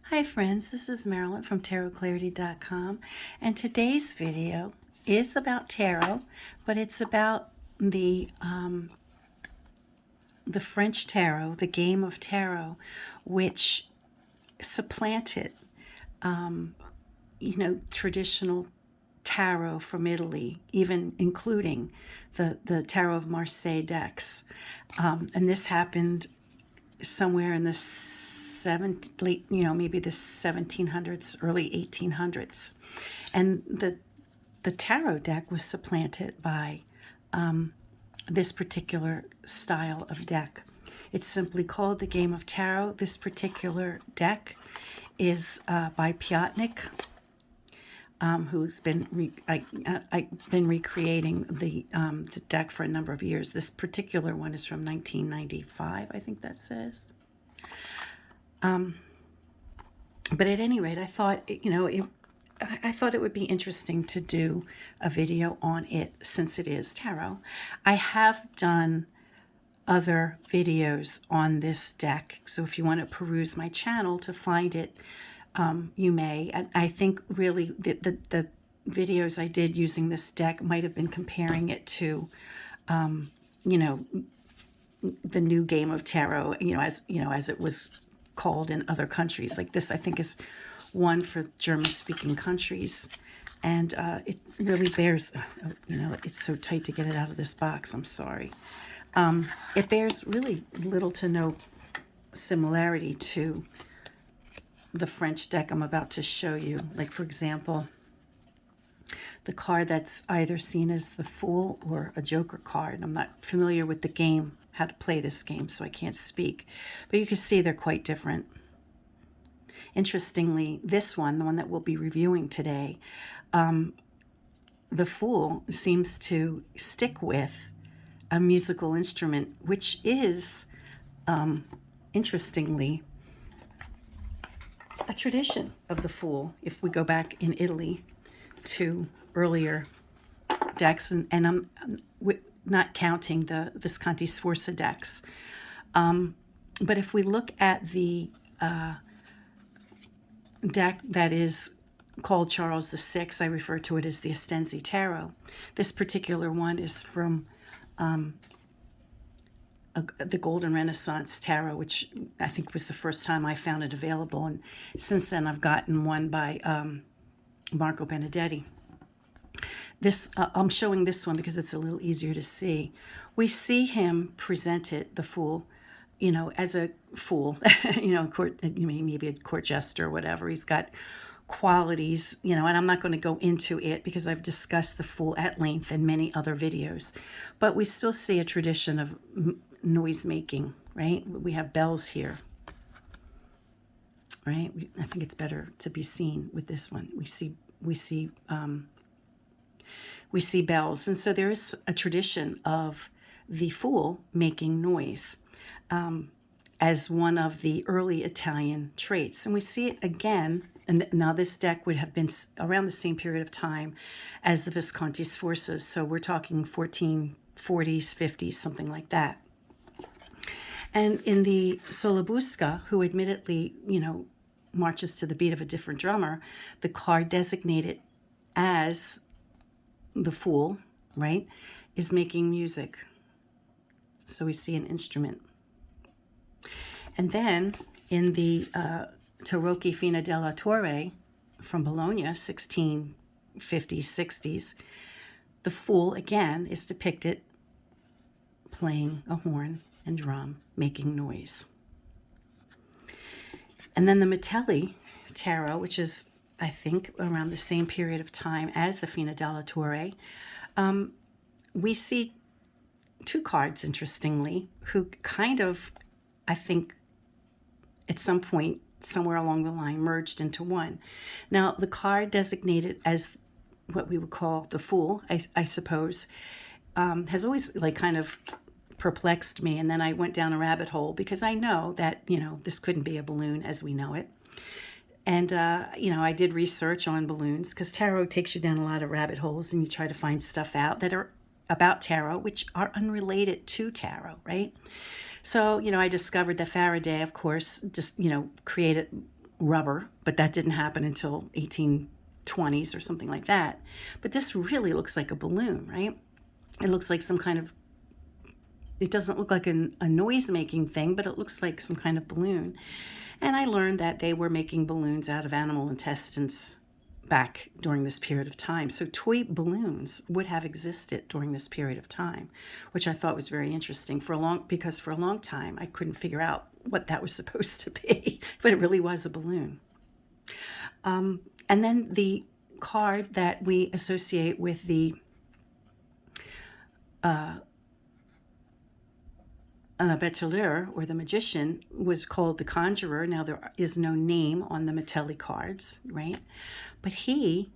Hi friends, this is Marilyn from tarotclarity.com, and today's video is about tarot, but it's about the French tarot, the game of tarot, which supplanted traditional tarot from Italy, even including the Tarot of Marseille decks. And this happened somewhere in the maybe the 1700s, early 1800s. And the tarot deck was supplanted by this particular style of deck. It's simply called the Game of Tarot. This particular deck is by Piotnik, who's been been recreating the deck for a number of years. This particular one is from 1995, I think that says. But at any rate, I thought, I thought it would be interesting to do a video on it since it is tarot. I have done other videos on this deck, so if you want to peruse my channel to find it, you may. And I think really the videos I did using this deck might have been comparing it to, the new game of tarot, as it was called in other countries. Like this, I think, is one for German-speaking countries, and it really bears, it's so tight to get it out of this box, I'm sorry. It bears really little to no similarity to the French deck I'm about to show you. Like, for example, the card that's either seen as the Fool or a Joker card. I'm not familiar with the game, how to play this game, so I can't speak. But you can see they're quite different. Interestingly, this one, the one that we'll be reviewing today, the Fool seems to stick with a musical instrument, which is, interestingly, a tradition of the Fool. If we go back in Italy to earlier decks, and I'm not counting the Visconti Sforza decks. But if we look at the deck that is called Charles VI, I refer to it as the Stenzi Tarot. This particular one is from the Golden Renaissance Tarot, which I think was the first time I found it available. And since then I've gotten one by Marco Benedetti. This I'm showing this one because it's a little easier to see. We see him presented, the Fool, as a fool, maybe a court jester or whatever. He's got qualities, and I'm not going to go into it because I've discussed the Fool at length in many other videos. But we still see a tradition of noise making, right? We have bells here, right? I think it's better to be seen with this one. We see bells. And so there is a tradition of the Fool making noise as one of the early Italian traits. And we see it again, and now this deck would have been around the same period of time as the Visconti Sforzas. So we're talking 1440s, 50s, something like that. And in the Solabusca, who admittedly, marches to the beat of a different drummer, the card designated as the Fool, right, is making music. So we see an instrument. And then in the Tarocchi Fina della Torre from Bologna, 1650s, 60s, the Fool again is depicted playing a horn and drum, making noise. And then the Metelli Tarot, which is, I think, around the same period of time as the Fina della Torre, we see two cards, interestingly, who kind of, I think, at some point, somewhere along the line, merged into one. Now, the card designated as what we would call the Fool, I suppose, has always kind of perplexed me. And then I went down a rabbit hole because I know that, this couldn't be a balloon as we know it. And, I did research on balloons because tarot takes you down a lot of rabbit holes and you try to find stuff out that are about tarot, which are unrelated to tarot, right? So, I discovered that Faraday, of course, just, created rubber, but that didn't happen until 1820s or something like that. But this really looks like a balloon, right? It looks like some kind of, it doesn't look like a noise-making thing, but it looks like some kind of balloon. And I learned that they were making balloons out of animal intestines back during this period of time. So toy balloons would have existed during this period of time, which I thought was very interesting because for a long time I couldn't figure out what that was supposed to be, but it really was a balloon. And then the card that we associate with the Bateleur, or the magician, was called the conjurer. Now there is no name on the Metelli cards, right? But he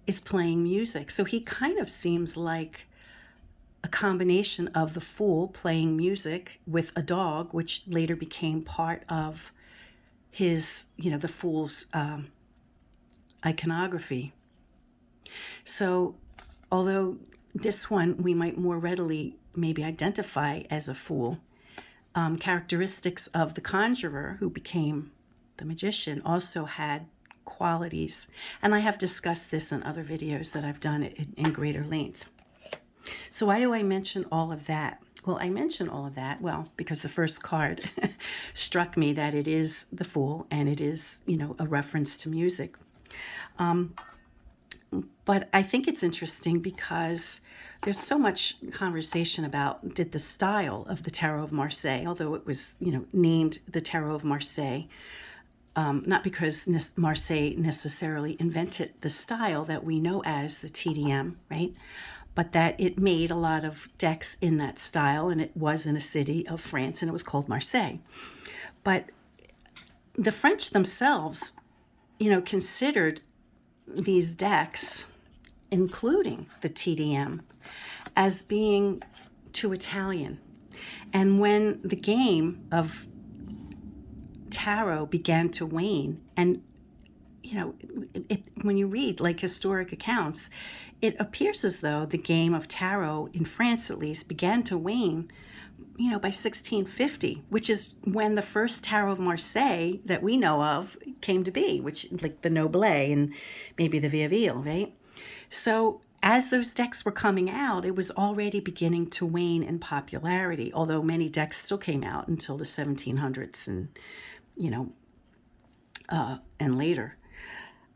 is playing music. So he kind of seems like a combination of the fool playing music with a dog, which later became part of his, the fool's iconography. So although this one we might more readily maybe identify as a fool, characteristics of the conjurer who became the magician also had qualities. And I have discussed this in other videos that I've done in greater length. So why do I mention all of that? Well, I mention all of that, because the first card struck me that it is the fool and it is, a reference to music. But I think it's interesting because there's so much conversation about did the style of the Tarot of Marseille, although it was, named the Tarot of Marseille, not because Marseille necessarily invented the style that we know as the TdM, right? But that it made a lot of decks in that style, and it was in a city of France, and it was called Marseille. But the French themselves, considered these decks, including the TdM, as being too Italian. And when the game of tarot began to wane, and when you read like historic accounts, it appears as though the game of tarot in France at least began to wane by 1650, which is when the first Tarot of Marseille that we know of came to be, which like the Noblet and maybe the Vieilleville, right? So as those decks were coming out, it was already beginning to wane in popularity, although many decks still came out until the 1700s and, and later.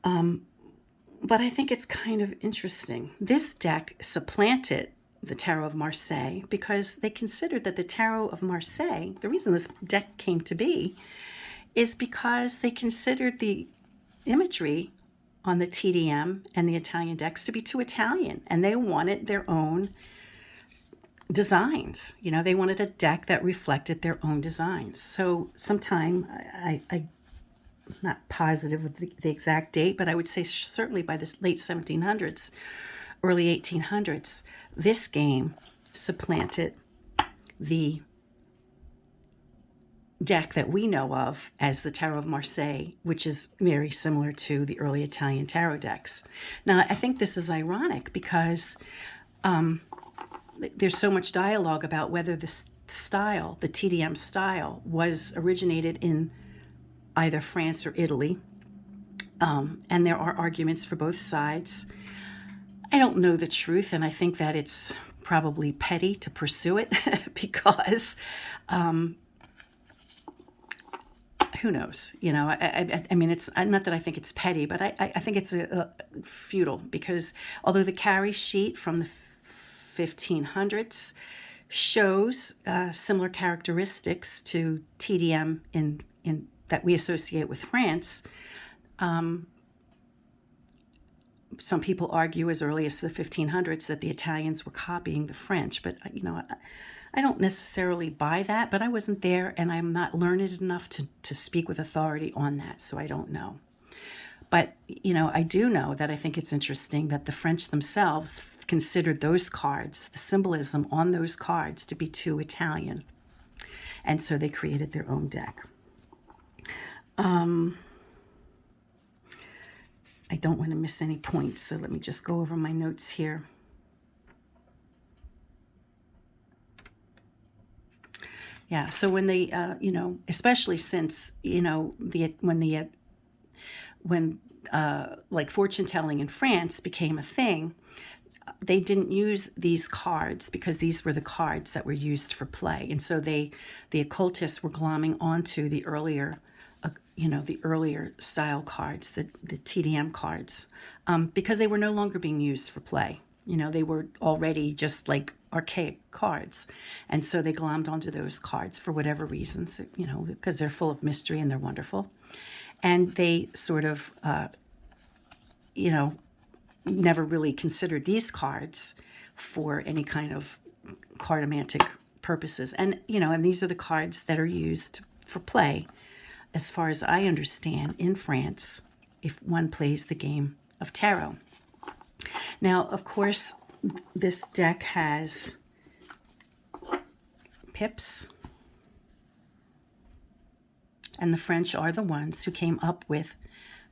But I think it's kind of interesting. This deck supplanted the Tarot of Marseille because they considered that the Tarot of Marseille, the reason this deck came to be, is because they considered the imagery on the TdM and the Italian decks to be too Italian, and they wanted their own designs. They wanted a deck that reflected their own designs. So sometime, I'm not positive of the exact date, but I would say certainly by the late 1700s, early 1800s, this game supplanted the deck that we know of as the Tarot of Marseille, which is very similar to the early Italian tarot decks. Now, I think this is ironic because there's so much dialogue about whether this style, the TdM style, was originated in either France or Italy, and there are arguments for both sides. I don't know the truth, and I think that it's probably petty to pursue it because who knows? I mean, it's not that I think it's petty, but I think it's futile because although the carry sheet from the 1500s shows similar characteristics to TdM in that we associate with France, some people argue as early as the 1500s that the Italians were copying the French, but I don't necessarily buy that, but I wasn't there and I'm not learned enough to speak with authority on that, so I don't know. But, I do know that I think it's interesting that the French themselves considered those cards, the symbolism on those cards, to be too Italian. And so they created their own deck. I don't want to miss any points, so let me just go over my notes here. Yeah. So when they, you know, especially since, you know, when like fortune telling in France became a thing, they didn't use these cards because these were the cards that were used for play. And so the occultists were glomming onto the earlier, you know, the earlier style cards, the TdM cards, because they were no longer being used for play. You know, they were already just like archaic cards. And so they glommed onto those cards for whatever reasons, you know, because they're full of mystery and they're wonderful. And they sort of, you know, never really considered these cards for any kind of cartomantic purposes. And, you know, and these are the cards that are used for play, as far as I understand, in France, if one plays the game of tarot. Now, of course, this deck has pips, and the French are the ones who came up with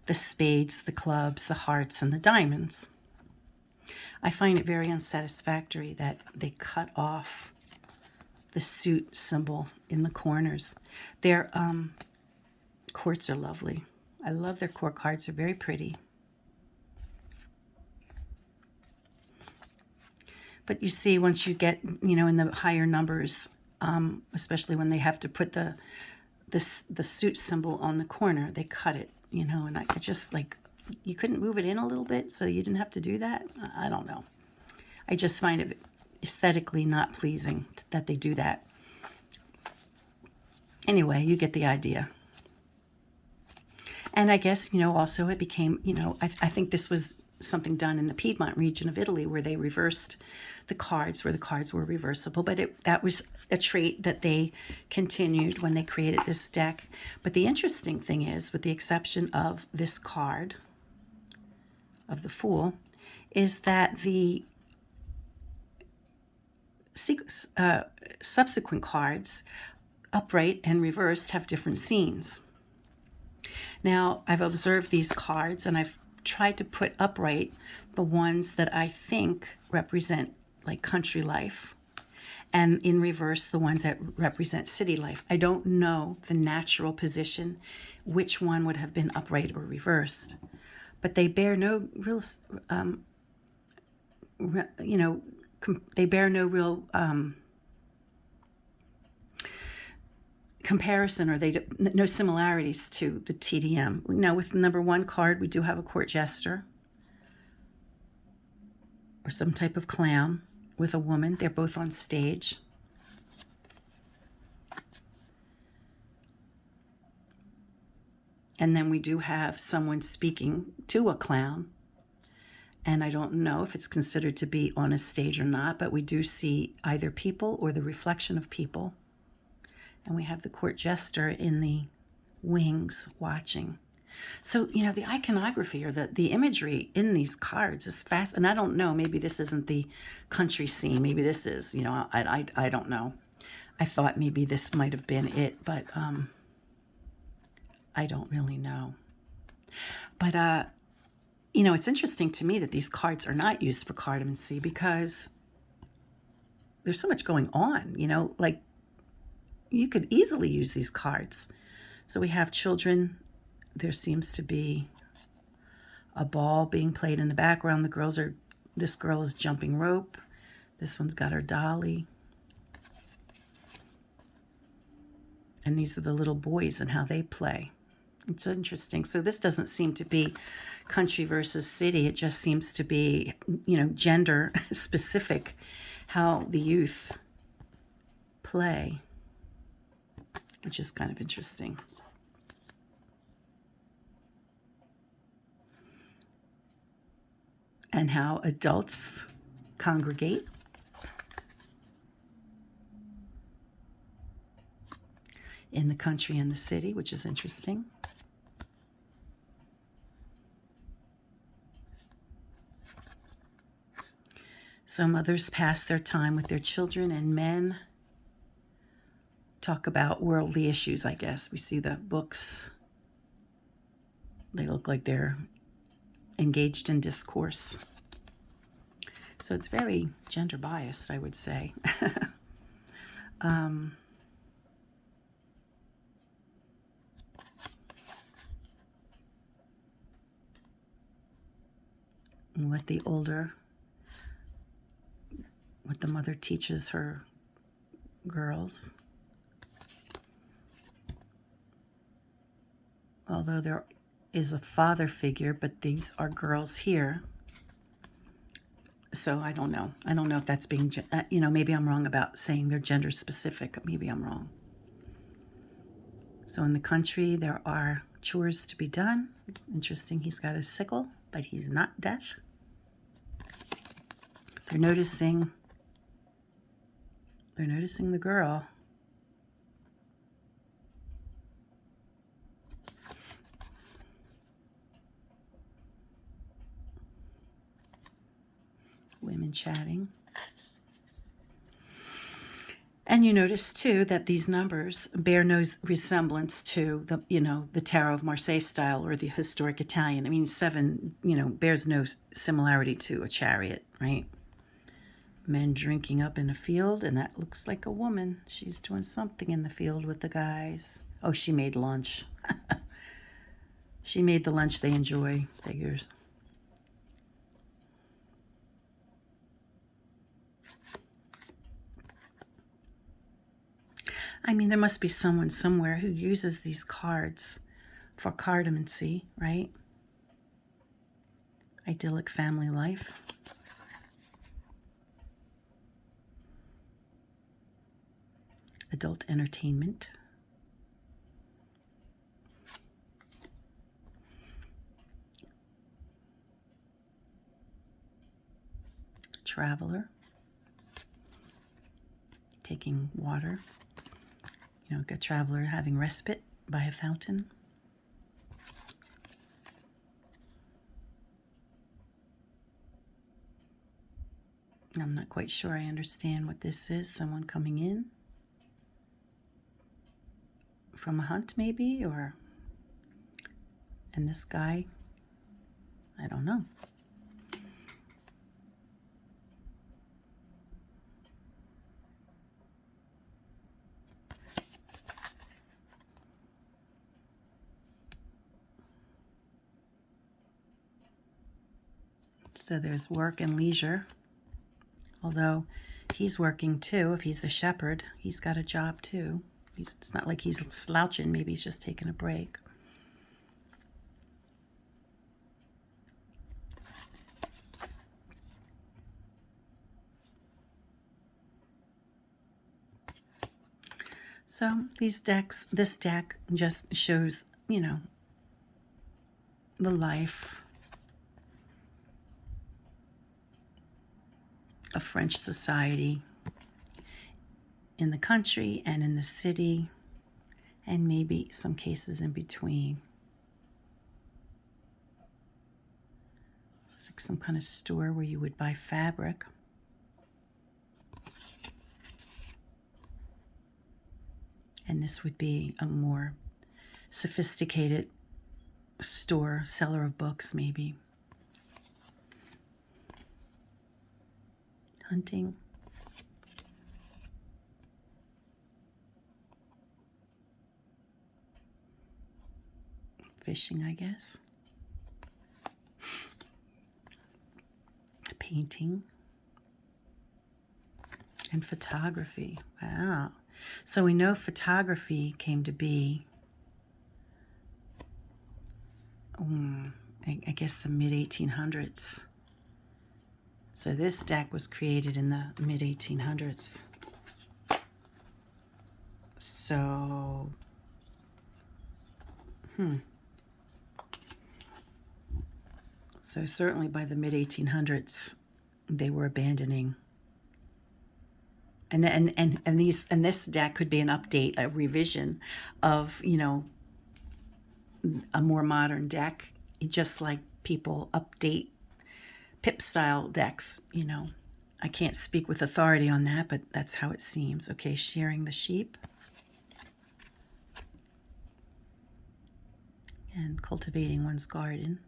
the spades, the clubs, the hearts, and the diamonds. I find it very unsatisfactory that they cut off the suit symbol in the corners. Their courts are lovely. I love their court cards. They're very pretty. But you see, once you get, you know, in the higher numbers, especially when they have to put the suit symbol on the corner, they cut it, you know, and I just like, you couldn't move it in a little bit so you didn't have to do that? I don't know. I just find it aesthetically not pleasing that they do that. Anyway, you get the idea. And I guess, you know, also it became, you know, I think this was something done in the Piedmont region of Italy where they reversed the cards, where the cards were reversible. But that was a trait that they continued when they created this deck. But the interesting thing is, with the exception of this card, of the Fool, is that the subsequent cards, upright and reversed, have different scenes. Now, I've observed these cards and I've tried to put upright the ones that I think represent like country life, and in reverse the ones that represent city life. I don't know the natural position, which one would have been upright or reversed, but they bear no real, you know, they bear no real comparison, or no similarities to the TdM. Now, with the number 1 card, we do have a court jester or some type of clown with a woman. They're both on stage. And then we do have someone speaking to a clown. And I don't know if it's considered to be on a stage or not, but we do see either people or the reflection of people. And we have the court jester in the wings watching. So, you know, the iconography or the imagery in these cards is fast. And I don't know, maybe this isn't the country scene. Maybe this is, you know, I don't know. I thought maybe this might have been it, but I don't really know. But, you know, it's interesting to me that these cards are not used for cartomancy because there's so much going on, you know, like you could easily use these cards. So we have children. There seems to be a ball being played in the background. This girl is jumping rope. This one's got her dolly. And these are the little boys and how they play. It's interesting. So this doesn't seem to be country versus city. It just seems to be, you know, gender specific, how the youth play, which is kind of interesting. And how adults congregate. In the country and the city, which is interesting. So mothers pass their time with their children, and men talk about worldly issues, I guess. We see the books. They look like they're engaged in discourse. So it's very gender biased, I would say. what the mother teaches her girls. Although there is a father figure, but these are girls here. So I don't know. I don't know if that's being, maybe I'm wrong about saying they're gender specific. Maybe I'm wrong. So in the country, there are chores to be done. Interesting, he's got a sickle, but he's not deaf. They're noticing the girl. Women chatting. And you notice too that these numbers bear no resemblance to the Tarot of Marseille style or the historic Italian. I mean, 7, bears no similarity to a chariot, right? Men drinking up in a field, and that looks like a woman. She's doing something in the field with the guys. Oh, she made lunch. She made the lunch they enjoy, figures. I mean, there must be someone somewhere who uses these cards for cartomancy, right? Idyllic family life. Adult entertainment. Traveler. Taking water. A traveler having respite by a fountain. I'm not quite sure I understand what this is. Someone coming in from a hunt, maybe, and this guy, I don't know. So there's work and leisure, although he's working too. If he's a shepherd, he's got a job too. It's not like he's slouching. Maybe he's just taking a break. So this deck just shows, the life of French society in the country and in the city, and maybe some cases in between. It's like some kind of store where you would buy fabric. And this would be a more sophisticated store, seller of books, maybe. Hunting. Fishing, I guess. Painting. And photography. Wow. So we know photography came to be, I guess, the mid-1800s. So this deck was created in the mid-1800s. So, So certainly by the mid-1800s, they were abandoning. And this deck could be an update, a revision of, a more modern deck, just like people update pip style decks, I can't speak with authority on that, but that's how it seems. Okay, shearing the sheep. And cultivating one's garden.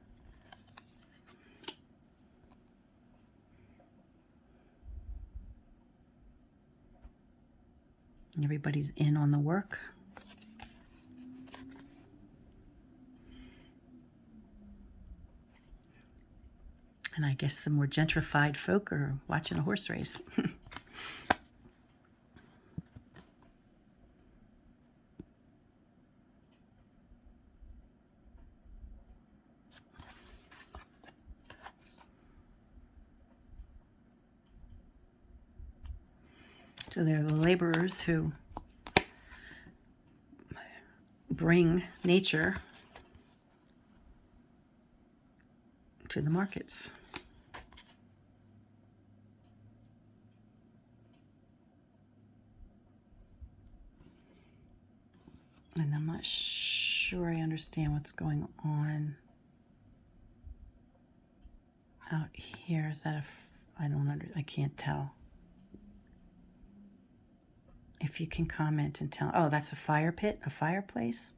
Everybody's in on the work. And I guess the more gentrified folk are watching a horse race. So they're the laborers who bring nature to the markets. And I'm not sure I understand what's going on out here. Is that I can't tell. If you can comment and tell. Oh, that's a fire pit, a fireplace.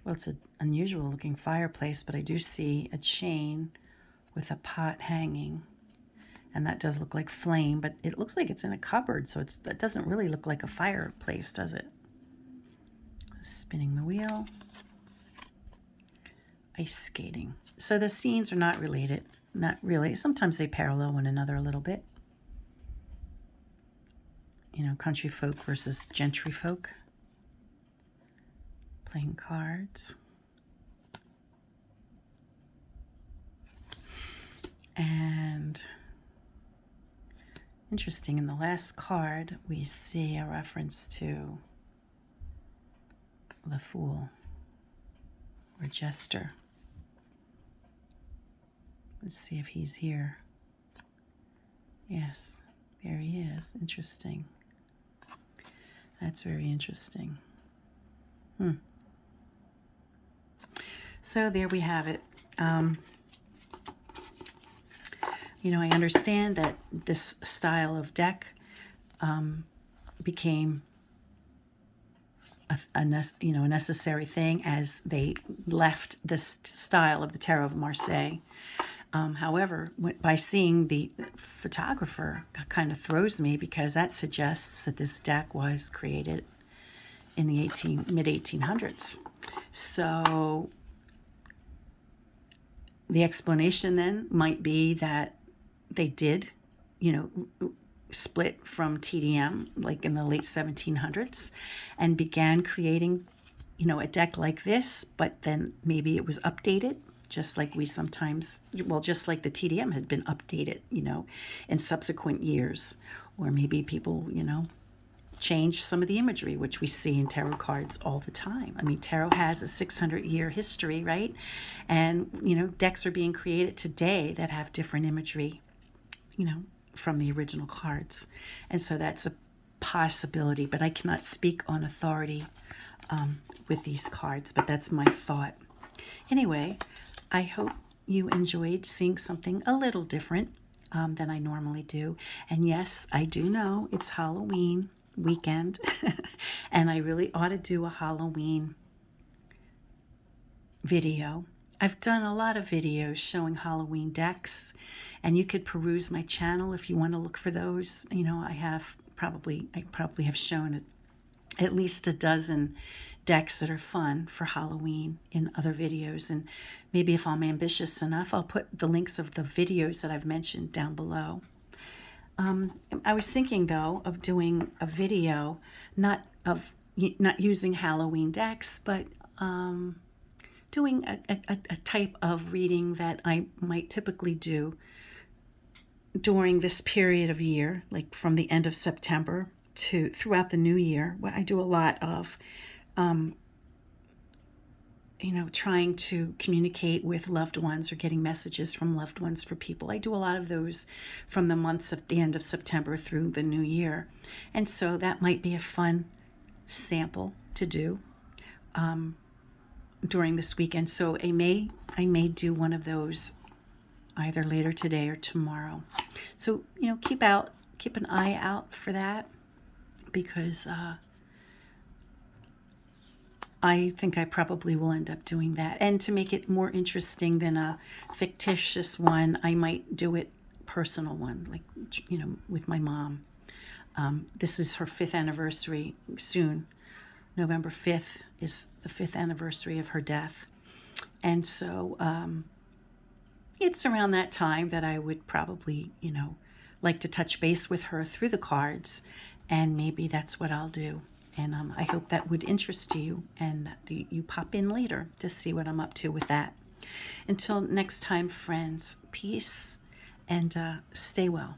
Well, it's an unusual looking fireplace, but I do see a chain with a pot hanging. And that does look like flame, but it looks like it's in a cupboard, so that doesn't really look like a fireplace, does it? Spinning the wheel. Ice skating. So the scenes are not related. Not really. Sometimes they parallel one another a little bit. You know, country folk versus gentry folk. Playing cards. And interesting, in the last card, we see a reference to the Fool or Jester. Let's see if he's here. Yes, there he is. Interesting. That's very interesting. So there we have it. You know, I understand that this style of deck became a necessary thing as they left this style of the Tarot of Marseille. However, by seeing the photographer kind of throws me, because that suggests that this deck was created in the mid-1800s. So the explanation then might be that they did, split from TdM like in the late 1700s and began creating, a deck like this, but then maybe it was updated, just like we sometimes, just like the TdM had been updated, in subsequent years, or maybe people, change some of the imagery, which we see in tarot cards all the time. I mean, tarot has a 600-year history, right? And, decks are being created today that have different imagery, from the original cards. And so that's a possibility, but I cannot speak on authority with these cards, but that's my thought. Anyway, I hope you enjoyed seeing something a little different than I normally do. And yes, I do know it's Halloween weekend and I really ought to do a Halloween video. I've done a lot of videos showing Halloween decks, and you could peruse my channel if you want to look for those. I probably have shown at least a dozen decks that are fun for Halloween in other videos, and maybe if I'm ambitious enough, I'll put the links of the videos that I've mentioned down below. I was thinking though of doing a video not using Halloween decks, but doing a type of reading that I might typically do during this period of year, like from the end of September to throughout the new year. I do a lot of trying to communicate with loved ones or getting messages from loved ones for people. I do a lot of those from the months at the end of September through the new year. And so that might be a fun sample to do during this weekend. So I may do one of those either later today or tomorrow. So, keep an eye out for that, because I think I probably will end up doing that. And to make it more interesting than a fictitious one, I might do it personal one, like, with my mom. This is her 5th anniversary soon. November 5th is the 5th anniversary of her death. And so it's around that time that I would probably, like to touch base with her through the cards, and maybe that's what I'll do. And I hope that would interest you, and that you pop in later to see what I'm up to with that. Until next time, friends, peace, and stay well.